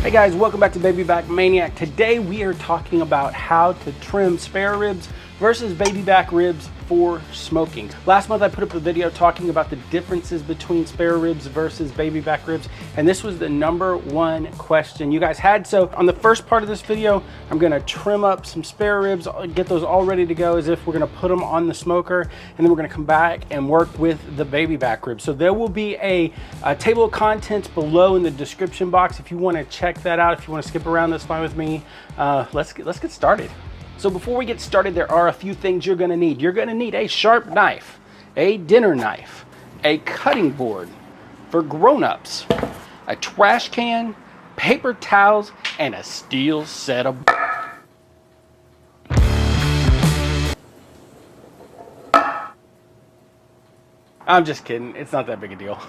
Hey guys, welcome back to Baby Back Maniac. Today we are talking about how to trim spare ribs versus baby back ribs for smoking. Last month I put up a video talking about the differences between spare ribs versus baby back ribs, and this was the #1 question you guys had. So on the first part of this video, I'm gonna trim up some spare ribs, get those all ready to go as if we're gonna put them on the smoker, and then we're gonna come back and work with the baby back ribs. So there will be a table of contents below in the description box if you wanna check that out. If you wanna skip around, that's fine with me. Let's get started. So before we get started, there are a few things you're gonna need. You're gonna need a sharp knife, a dinner knife, a cutting board for grown-ups, a trash can, paper towels, and a steel set of... I'm just kidding, it's not that big a deal.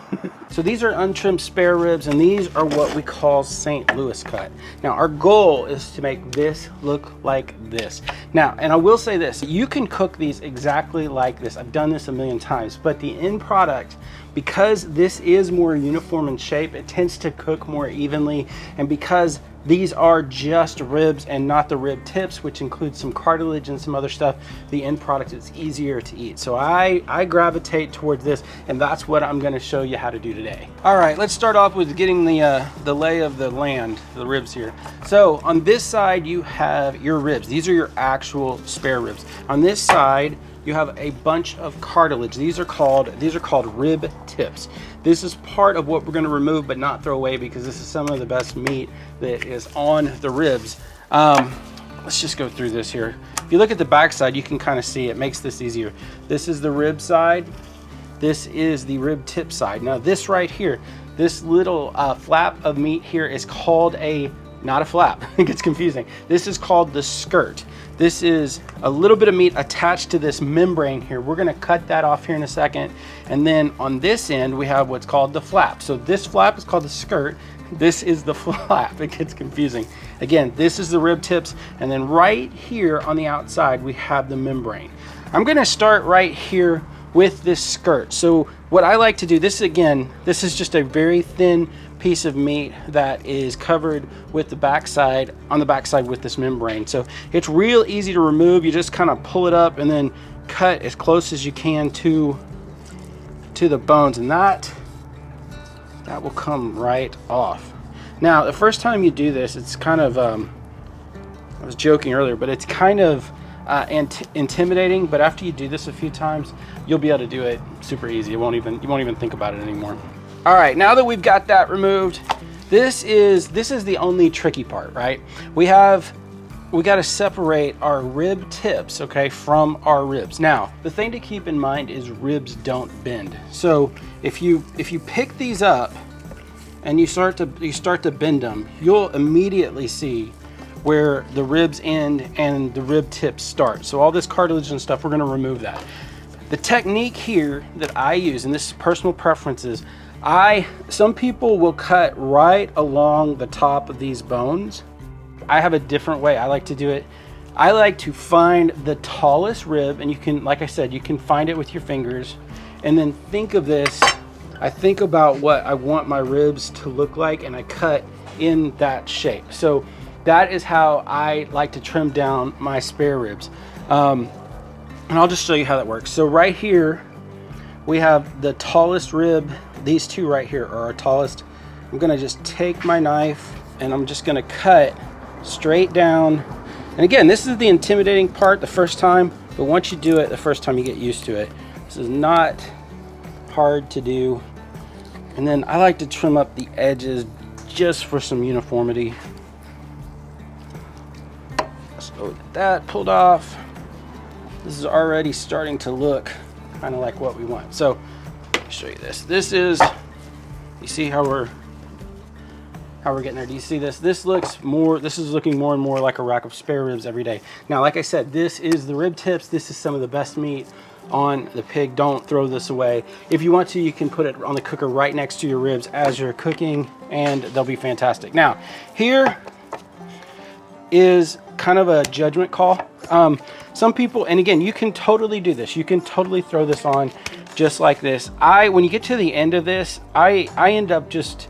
So these are untrimmed spare ribs, and these are what we call St. Louis cut. Now our goal is to make this look like this. Now, and I will say this, you can cook these exactly like this. I've done this a million times, but the end product, because this is more uniform in shape, it tends to cook more evenly, and because these are just ribs and not the rib tips, which includes some cartilage and some other stuff, the end product is easier to eat. So I gravitate towards this, and that's what I'm going to show you how to do today. All right, let's start off with getting the lay of the land, the ribs here. So on this side, you have your ribs. These are your actual spare ribs. On this side, you have a bunch of cartilage. These are called rib tips. This is part of what we're going to remove but not throw away, because this is some of the best meat that is on the ribs. Let's just go through this here. If you look at the back side, you can kind of see it makes this easier. This is the rib side. This is the rib tip side. Now this right here, this little flap of meat here is called not a flap. It gets confusing. This is called the skirt. This is a little bit of meat attached to this membrane here. We're gonna cut that off here in a second. And then on this end, we have what's called the flap. So this flap is called the skirt. This is the flap. It gets confusing. Again, this is the rib tips. And then right here on the outside, we have the membrane. I'm gonna start right here with this skirt. So what I like to do, this is just a very thin piece of meat that is covered with the backside, on the backside with this membrane. So it's real easy to remove. You just kind of pull it up and then cut as close as you can to the bones, and that will come right off. Now the first time you do this, it's kind of I was joking earlier, but it's kind of intimidating, but after you do this a few times, you'll be able to do it super easy. You won't even think about it anymore. All right, now that we've got that removed, this is the only tricky part, right? We got to separate our rib tips, okay, from our ribs. Now, the thing to keep in mind is ribs don't bend. So if you pick these up and you start to bend them, you'll immediately see where the ribs end and the rib tips start. So all this cartilage and stuff, we're going to remove that. The technique here that I use, and this is personal preferences, some people will cut right along the top of these bones. I have a different way I like to do it. I like to find the tallest rib, and you can, like I said, you can find it with your fingers, and then think of this. I think about what I want my ribs to look like, and I cut in that shape. So that is how I like to trim down my spare ribs. And I'll just show you how that works. So right here, we have the tallest rib. These two right here are our tallest. I'm gonna just take my knife and I'm just gonna cut straight down. And again, this is the intimidating part the first time, but once you do it the first time, you get used to it. This is not hard to do. And then I like to trim up the edges just for some uniformity. So with that pulled off, this is already starting to look kind of like what we want. So let me show you this. This is, you see how we're getting there. Do you see this? This is looking more and more like a rack of spare ribs every day. Now, like I said, this is the rib tips. This is some of the best meat on the pig. Don't throw this away. If you want to, you can put it on the cooker right next to your ribs as you're cooking, and they'll be fantastic. Now, here is kind of a judgment call. Some people, and again, you can totally do this. You can totally throw this on just like this. When you get to the end of this, I end up just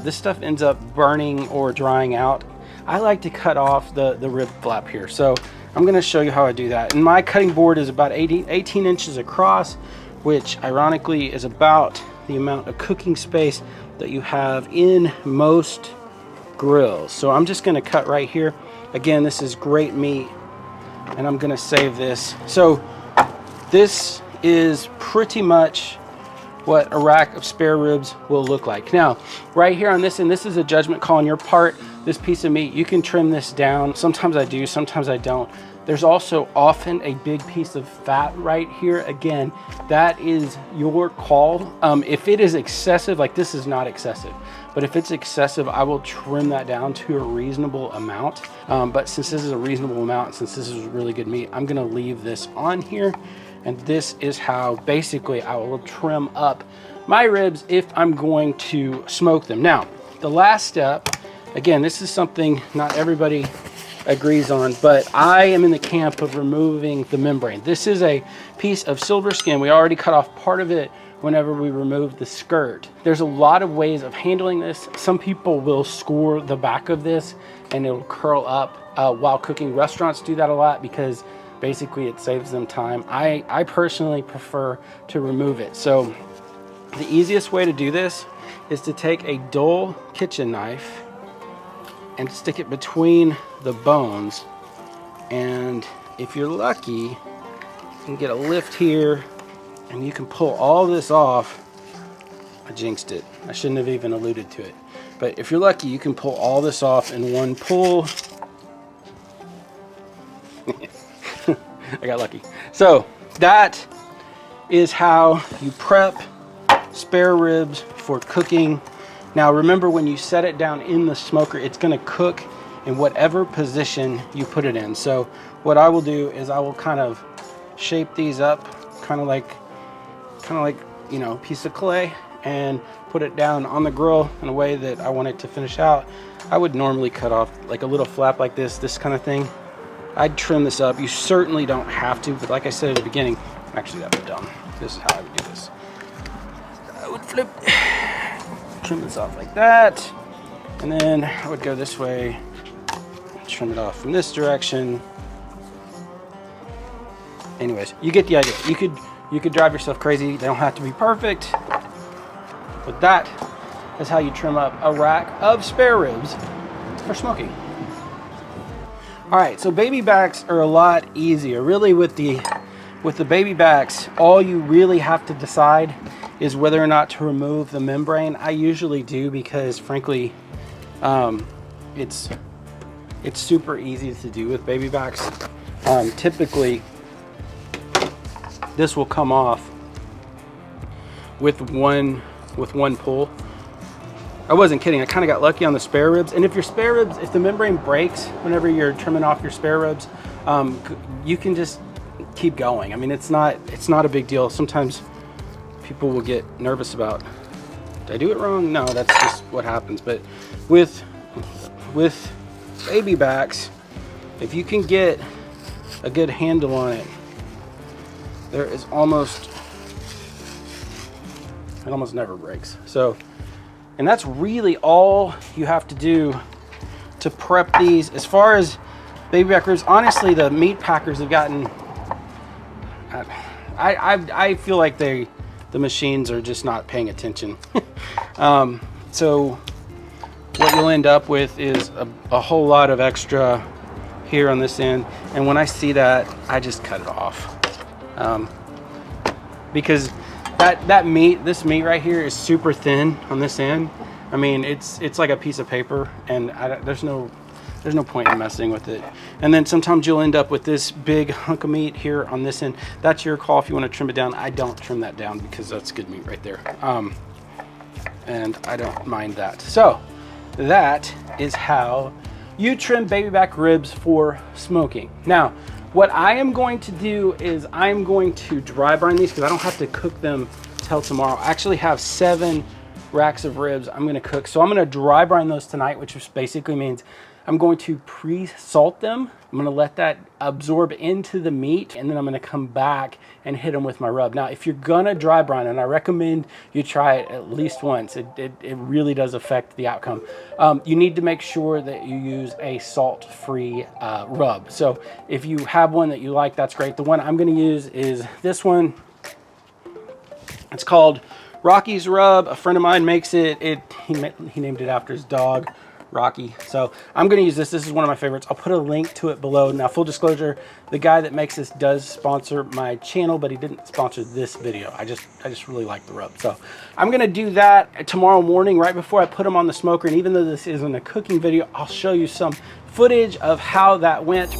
this stuff ends up burning or drying out. I like to cut off the rib flap here. So I'm gonna show you how I do that. And my cutting board is about 18 inches across, which ironically is about the amount of cooking space that you have in most grills. So I'm just gonna cut right here. Again, this is great meat, and I'm gonna save this. So this is pretty much what a rack of spare ribs will look like. Now, right here on this, and this is a judgment call on your part, this piece of meat, you can trim this down. Sometimes I do, sometimes I don't. There's also often a big piece of fat right here. Again, that is your call. If it is excessive, like this is not excessive, but if it's excessive, I will trim that down to a reasonable amount. But since this is a reasonable amount, since this is really good meat, I'm gonna leave this on here. And this is how basically I will trim up my ribs if I'm going to smoke them. Now, the last step, again, this is something not everybody agrees on, but I am in the camp of removing the membrane. This is a piece of silver skin. We already cut off part of it whenever we removed the skirt. There's a lot of ways of handling this. Some people will score the back of this and it'll curl up while cooking. Restaurants do that a lot because basically it saves them time. I personally prefer to remove it. So the easiest way to do this is to take a dull kitchen knife and stick it between the bones. And if you're lucky, you can get a lift here and you can pull all this off. I jinxed it. I shouldn't have even alluded to it. But if you're lucky, you can pull all this off in one pull. I got lucky. So that is how you prep spare ribs for cooking. Now remember, when you set it down in the smoker, it's gonna cook in whatever position you put it in. So what I will do is I will kind of shape these up, kind of like, you know, a piece of clay, and put it down on the grill in a way that I want it to finish out. I would normally cut off like a little flap like this kind of thing. I'd trim this up. You certainly don't have to, but like I said at the beginning, actually that was dumb. This is how I would do this. I would trim this off like that, and then I would go this way, trim it off from this direction. Anyways, you get the idea. You could drive yourself crazy. They don't have to be perfect, but that is how you trim up a rack of spare ribs for smoking. All right, so baby backs are a lot easier. Really, with the baby backs, all you really have to decide is whether or not to remove the membrane. I usually do because, frankly, it's super easy to do with baby backs. Typically, this will come off with one pull. I wasn't kidding. I kind of got lucky on the spare ribs. And if your spare ribs, if the membrane breaks whenever you're trimming off your spare ribs, you can just keep going. I mean, it's not a big deal. Sometimes people will get nervous about, did I do it wrong? No, that's just what happens. But with baby backs, if you can get a good handle on it, there is it almost never breaks. So, and that's really all you have to do to prep these. As far as baby back ribs, honestly, the meat packers have gotten, I feel like the machines are just not paying attention. So what you'll end up with is a whole lot of extra here on this end. And when I see that, I just cut it off. Because this meat right here is super thin on this end. I mean, it's like a piece of paper, and there's no point in messing with it. And then sometimes you'll end up with this big hunk of meat here on this end. That's your call if you want to trim it down. I don't trim that down because that's good meat right there. And I don't mind that. So that is how you trim baby back ribs for smoking. Now, what I am going to do is I'm going to dry brine these because I don't have to cook them till tomorrow. I actually have 7 racks of ribs I'm going to cook. So I'm going to dry brine those tonight, which basically means I'm going to pre-salt them. I'm going to let that absorb into the meat, and then I'm going to come back and hit them with my rub. Now, if you're going to dry brine, and I recommend you try it at least once, it really does affect the outcome. You need to make sure that you use a salt-free rub. So if you have one that you like, that's great. The one I'm going to use is this one. It's called Rocky's Rub. A friend of mine makes it. He named it after his dog, Rocky. So I'm going to use this. This is one of my favorites. I'll put a link to it below. Now, full disclosure, the guy that makes this does sponsor my channel, but he didn't sponsor this video. I just really like the rub. So I'm going to do that tomorrow morning right before I put them on the smoker. And even though this isn't a cooking video, I'll show you some footage of how that went.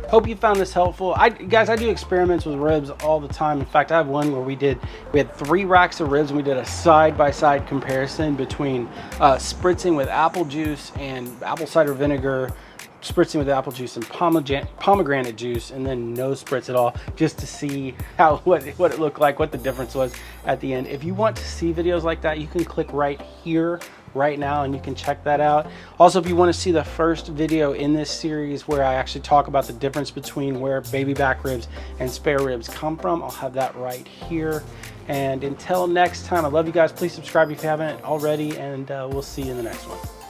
Hope you found this helpful. Guys, I do experiments with ribs all the time. In fact, I have one where we had 3 racks of ribs and we did a side-by-side comparison between spritzing with apple juice and apple cider vinegar, spritzing with apple juice and pomegranate juice, and then no spritz at all, just to see what it looked like, what the difference was at the end. If you want to see videos like that, you can click right here right now and you can check that out. Also, if you want to see the first video in this series where I actually talk about the difference between where baby back ribs and spare ribs come from, I'll have that right here. And until next time, I love you guys. Please subscribe if you haven't already, and we'll see you in the next one.